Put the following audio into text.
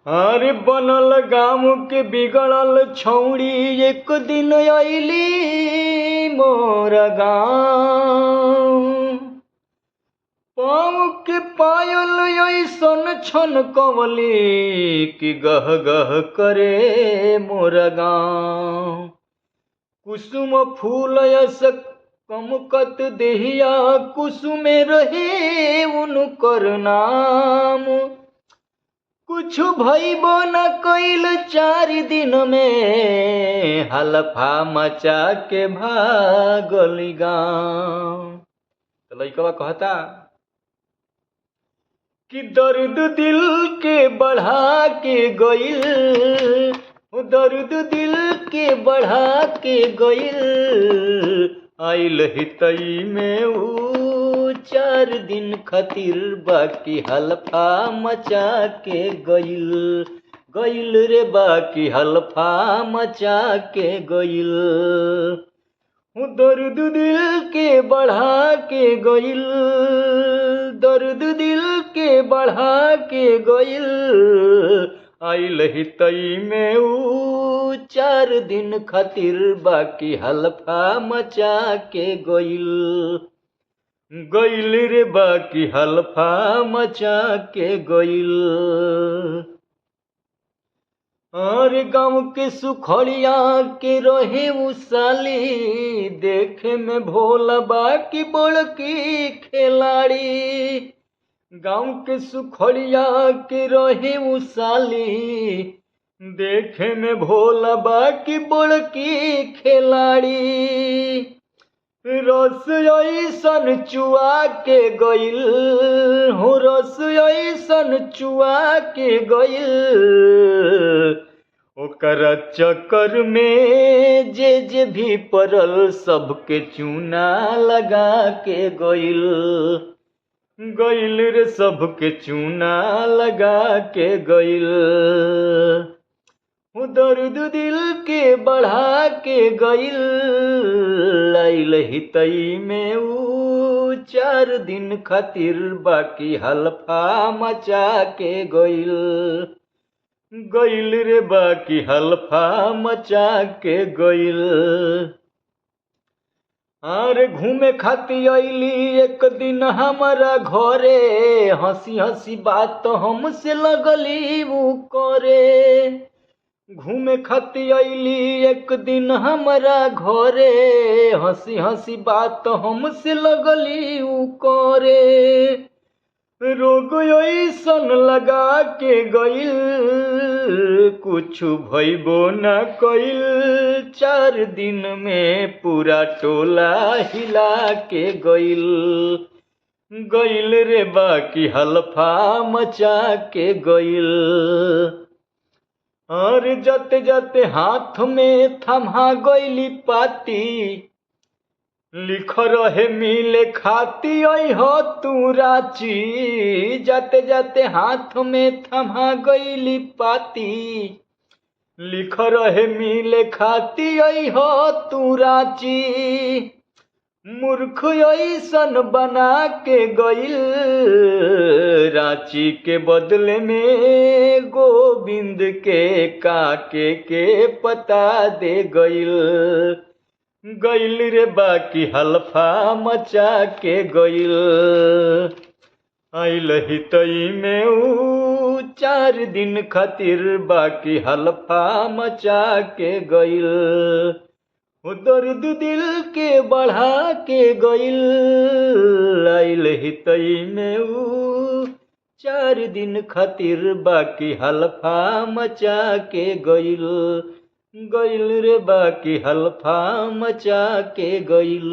अरे बनल गाँव के बिगड़ल छौड़ी एक दिन अइली मोर गाँव। पाँव के पायल ऐसन छन कवली कि गह गह करे मोर गाँव। कुसुम फूल यस कमकत देहिया कुसुमे रहे उनकर नाम। कुछ भइबो न कइल 4 दिन में हलफा मचा के भागल गाँव। तो लइकवा कहता कि दर्द दिल के बढ़ा के गइल, दर्द दिल के बढ़ा के गइल। आइल हितई में ऊ 4 दिन खातिर बाकी हलफा मचा के गइल। गइल रे बाकी हलफा मचा के गइल। दर्द दिल के बढ़ा के गइल, दर्द दिल के बढ़ा के गइल। आइल हितई में ऊ 4 दिन खातिर बाकी हलफा मचा के गइल। गइल रे बाकी हलफा मचा के गइल। और गाँव के सुखड़िया के रहे उ साली, देखे में भोला बाकी बड़की खिलाड़ी। गाँव के सुखड़िया के रहे उ साली, देखे में भोला बाकी बड़की खिलाड़ी। रस ऐसन चुआ के गइल, हो रस ऐसन चुआ के गइल। ओकर चक्कर में जे भी पड़ल सबके चूना लगा के गइल। गइल रे सबके चूना लगा के गइल। दर्द दिल के बढ़ा के गइल। आइल हितई में ऊ 4 दिन खातिर बाकी हलफा मचा के गइल। गइल रे बाकी हलफा मचा के गइल। अरे घूमे खातिर अइली एक दिन हमारा घरे, हंसी हंसी बात हमसे लगली ऊ करे। घूमे खातिर अइली एक दिन हमारा घरे, हंसी हंसी बात हमसे लगली ऊ करे। रोग ऐसन लगा के गइल, कुछ भइबो न कइल 4 दिन में पूरा टोला हिला के गइल। गइल रे बाकी हलफा मचा के गइल। और जते जते हाथ में थमा गइली पाती, लिख रहे मिले खाती हो तू रांची। जाते जाते हाथ में थमा गइली पाती, लिख रहे मिले खाती हो तू रांची। मूर्ख ऐसन बना के गइल, रांची के बदले में गोविंद के काके के पता दे गइल। गइल रे बाकी हलफा मचा के गइल। आइल हितई में ऊ 4 दिन खातिर बाकी हलफा मचा के गइल। दर्द दिल के बढ़ा के गइल। आइल हितई में ऊ 4 दिन खातिर बाकी हलफा मचा के गइल। गइल रे बाकी हलफा मचा के गइल।